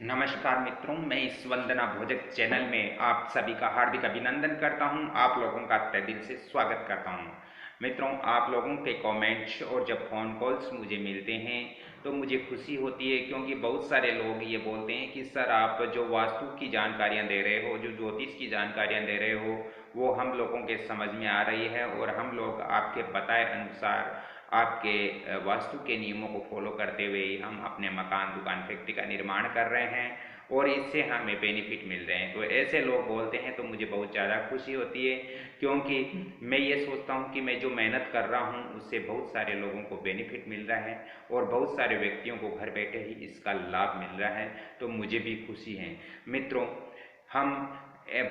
नमस्कार मित्रों, मैं इस वंदना भोजक चैनल में आप सभी का हार्दिक अभिनंदन करता हूं। आप लोगों का तहे दिल से स्वागत करता हूं। मित्रों, आप लोगों के कमेंट्स और जब फ़ोन कॉल्स मुझे मिलते हैं तो मुझे खुशी होती है, क्योंकि बहुत सारे लोग ये बोलते हैं कि सर आप जो वास्तु की जानकारियां दे रहे हो, जो ज्योतिष की जानकारियां दे रहे हो, वो हम लोगों के समझ में आ रही है और हम लोग आपके बताए अनुसार आपके वास्तु के नियमों को फॉलो करते हुए ही हम अपने मकान, दुकान, फैक्ट्री का निर्माण कर रहे हैं और इससे हमें बेनिफिट मिल रहे हैं। तो ऐसे लोग बोलते हैं तो मुझे बहुत ज़्यादा खुशी होती है, क्योंकि मैं ये सोचता हूँ कि मैं जो मेहनत कर रहा हूँ उससे बहुत सारे लोगों को बेनिफिट मिल रहा है और बहुत सारे व्यक्तियों को घर बैठे ही इसका लाभ मिल रहा है, तो मुझे भी खुशी है। मित्रों, हम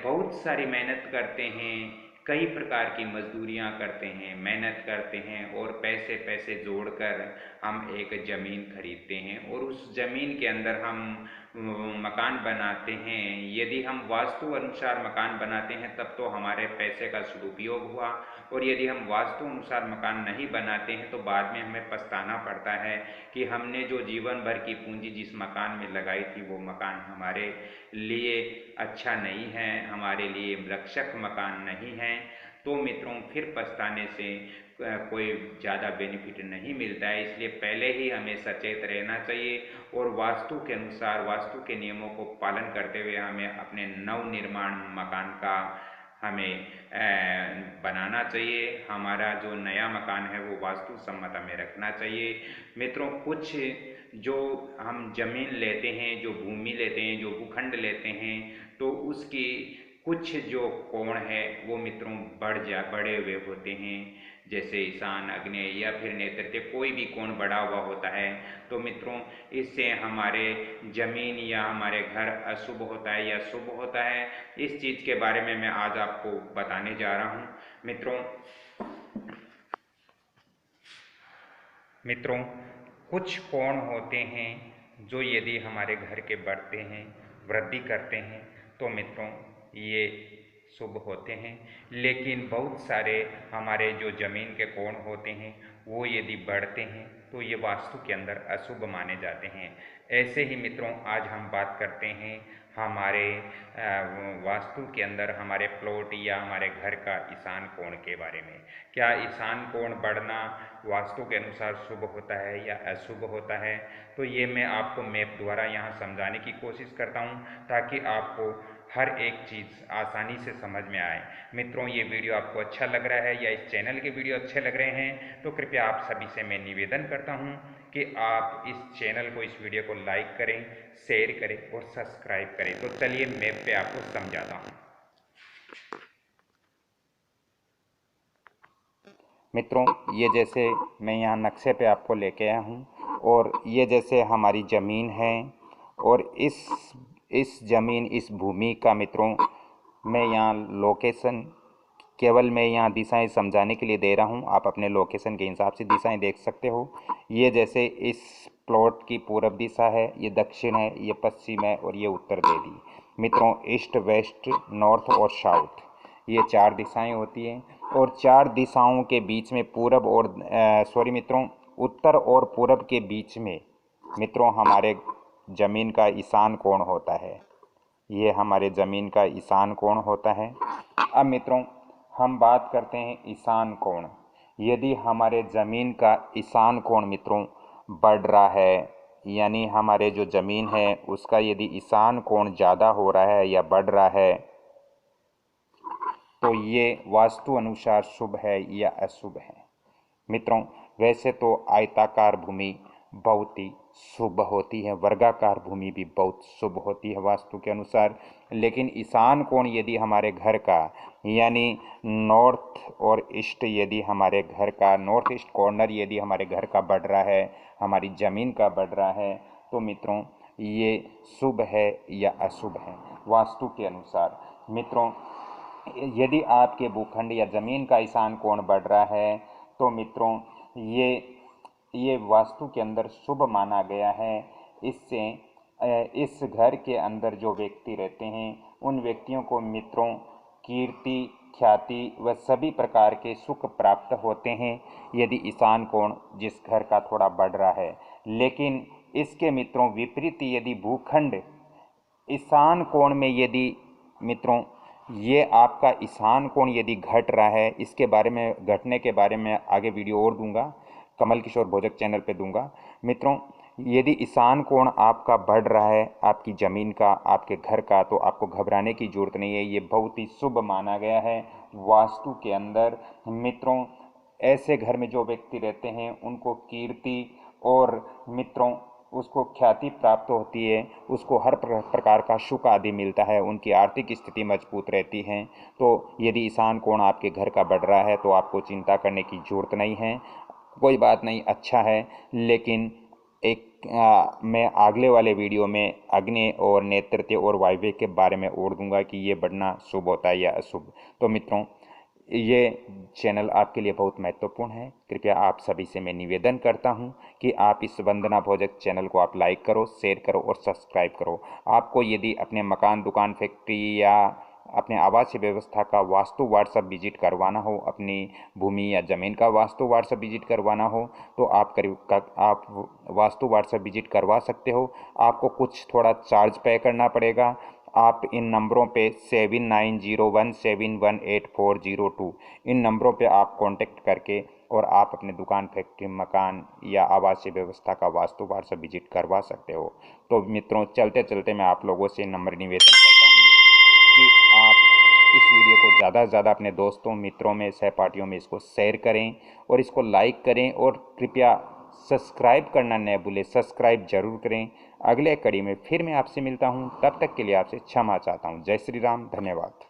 बहुत सारी मेहनत करते हैं, कई प्रकार की मजदूरियां करते हैं, मेहनत करते हैं और पैसे पैसे जोड़कर हम एक ज़मीन खरीदते हैं और उस ज़मीन के अंदर हम मकान बनाते हैं। यदि हम वास्तु अनुसार मकान बनाते हैं तब तो हमारे पैसे का सदुपयोग हुआ, और यदि हम वास्तु अनुसार मकान नहीं बनाते हैं तो बाद में हमें पछताना पड़ता है कि हमने जो जीवन भर की पूंजी जिस मकान में लगाई थी वो मकान हमारे लिए अच्छा नहीं है, हमारे लिए रक्षक मकान नहीं है। तो मित्रों, फिर पछताने से कोई ज़्यादा बेनिफिट नहीं मिलता है, इसलिए पहले ही हमें सचेत रहना चाहिए और वास्तु के अनुसार, वास्तु के नियमों को पालन करते हुए हमें अपने नवनिर्माण मकान का हमें बनाना चाहिए। हमारा जो नया मकान है वो वास्तु सम्मत हमें रखना चाहिए। मित्रों, कुछ जो हम जमीन लेते हैं, जो भूमि लेते हैं, जो भूखंड लेते हैं, तो उसकी कुछ जो कोण है वो मित्रों बड़े हुए होते हैं, जैसे ईशान, आग्नेय या फिर नैऋत्य, कोई भी कोण बढ़ा हुआ होता है। तो मित्रों, इससे हमारे जमीन या हमारे घर अशुभ होता है या शुभ होता है। इस चीज़ के बारे में मैं आज आपको बताने जा रहा हूँ। मित्रों, कुछ कोण होते हैं जो यदि हमारे घर के बढ़ते हैं, वृद्धि करते हैं, तो मित्रों ये शुभ होते हैं। लेकिन बहुत सारे हमारे जो ज़मीन के कोण होते हैं वो यदि बढ़ते हैं तो ये वास्तु के अंदर अशुभ माने जाते हैं। ऐसे ही मित्रों, आज हम बात करते हैं हमारे वास्तु के अंदर हमारे प्लॉट या हमारे घर का ईशान कोण के बारे में। क्या ईशान कोण बढ़ना वास्तु के अनुसार शुभ होता है या अशुभ होता है? तो ये मैं आपको मैप द्वारा यहाँ समझाने की कोशिश करता हूँ, ताकि आपको हर एक चीज़ आसानी से समझ में आए। मित्रों, ये वीडियो आपको अच्छा लग रहा है या इस चैनल के वीडियो अच्छे लग रहे हैं तो कृपया आप सभी से मैं निवेदन करता हूँ कि आप इस चैनल को, इस वीडियो को लाइक करें, शेयर करें और सब्सक्राइब करें। तो चलिए मैप पे आपको समझाता हूँ। मित्रों, ये जैसे मैं यहाँ नक्शे पे आपको लेके आया हूँ, और ये जैसे हमारी ज़मीन है, और इस ज़मीन, इस भूमि का मित्रों मैं यहाँ लोकेशन, केवल मैं यहाँ दिशाएं समझाने के लिए दे रहा हूँ, आप अपने लोकेशन के हिसाब से दिशाएं देख सकते हो। ये जैसे इस प्लॉट की पूर्व दिशा है, ये दक्षिण है, ये पश्चिम है और ये उत्तर दे दी। मित्रों, ईस्ट, वेस्ट, नॉर्थ और साउथ, ये चार दिशाएं होती हैं, और चार दिशाओं के बीच में पूरब और मित्रों, उत्तर और पूरब के बीच में मित्रों हमारे ज़मीन का ईशान कोण होता है। ये हमारे ज़मीन का ईशान कोण होता है। अब मित्रों, हम बात करते हैं ईशान कोण। यदि हमारे ज़मीन का ईशान कोण मित्रों बढ़ रहा है, यानी हमारे जो ज़मीन है उसका यदि ईशान कोण ज़्यादा हो रहा है या बढ़ रहा है, तो ये वास्तु अनुसार शुभ है या अशुभ है। मित्रों, वैसे तो आयताकार भूमि बहुत ही शुभ होती है, वर्गाकार भूमि भी बहुत शुभ होती है वास्तु के अनुसार, लेकिन ईशान कोण यदि हमारे घर का, यानी नॉर्थ और ईस्ट, यदि हमारे घर का नॉर्थ ईस्ट कॉर्नर यदि हमारे घर का बढ़ रहा है, हमारी ज़मीन का बढ़ रहा है, तो मित्रों ये शुभ है या अशुभ है वास्तु के अनुसार। मित्रों, यदि आपके भूखंड या ज़मीन का ईशान कोण बढ़ रहा है तो मित्रों ये वास्तु के अंदर शुभ माना गया है। इससे इस घर के अंदर जो व्यक्ति रहते हैं उन व्यक्तियों को मित्रों कीर्ति, ख्याति व सभी प्रकार के सुख प्राप्त होते हैं, यदि ईशान कोण जिस घर का थोड़ा बढ़ रहा है। लेकिन इसके मित्रों विपरीत यदि भूखंड ईशान कोण में यदि मित्रों ये आपका ईशान कोण यदि घट रहा है, इसके बारे में, घटने के बारे में आगे वीडियो और दूंगा, कमल किशोर भोजक चैनल पे दूंगा। मित्रों यदि ईशान कोण आपका बढ़ रहा है, आपकी ज़मीन का, आपके घर का, तो आपको घबराने की ज़रूरत नहीं है। ये बहुत ही शुभ माना गया है वास्तु के अंदर। मित्रों ऐसे घर में जो व्यक्ति रहते हैं उनको कीर्ति और मित्रों उसको ख्याति प्राप्त होती है, उसको हर प्रकार का सुख आदि मिलता है, उनकी आर्थिक स्थिति मजबूत रहती है। तो यदि ईशान कोण आपके घर का बढ़ रहा है तो आपको चिंता करने की ज़रूरत नहीं है, कोई बात नहीं, अच्छा है। लेकिन मैं अगले वाले वीडियो में अग्नि और नेतृत्व और वायव्य के बारे में और दूंगा कि ये बढ़ना शुभ होता है या अशुभ। तो मित्रों ये चैनल आपके लिए बहुत महत्वपूर्ण है। कृपया आप सभी से मैं निवेदन करता हूं कि आप इस वंदना भोजक चैनल को आप लाइक करो, शेयर करो और सब्सक्राइब करो। आपको यदि अपने मकान, दुकान, फैक्ट्री या अपने आवासीय व्यवस्था का वास्तु व्हाट्सएप विजिट करवाना हो, अपनी भूमि या ज़मीन का वास्तु व्हाट्सएप विजिट करवाना हो, तो आप वास्तु व्हाट्सएप विजिट करवा सकते हो। आपको कुछ थोड़ा चार्ज पे करना पड़ेगा। आप इन नंबरों पे 7901718402 इन नंबरों पे आप कांटेक्ट करके और आप अपने दुकान, फैक्ट्री, मकान या आवासीय व्यवस्था का वास्तु व्हाट्सएप विजिट करवा सकते हो। तो मित्रों चलते चलते मैं आप लोगों से नंबर निवेदन करता हूँ कि आप इस वीडियो को ज़्यादा से ज़्यादा अपने दोस्तों, मित्रों में, सहपाठियों में इसको शेयर करें और इसको लाइक करें और कृपया सब्सक्राइब करना न भूलें, सब्सक्राइब जरूर करें। अगले कड़ी में फिर मैं आपसे मिलता हूं, तब तक के लिए आपसे क्षमा चाहता हूं। जय श्री राम, धन्यवाद।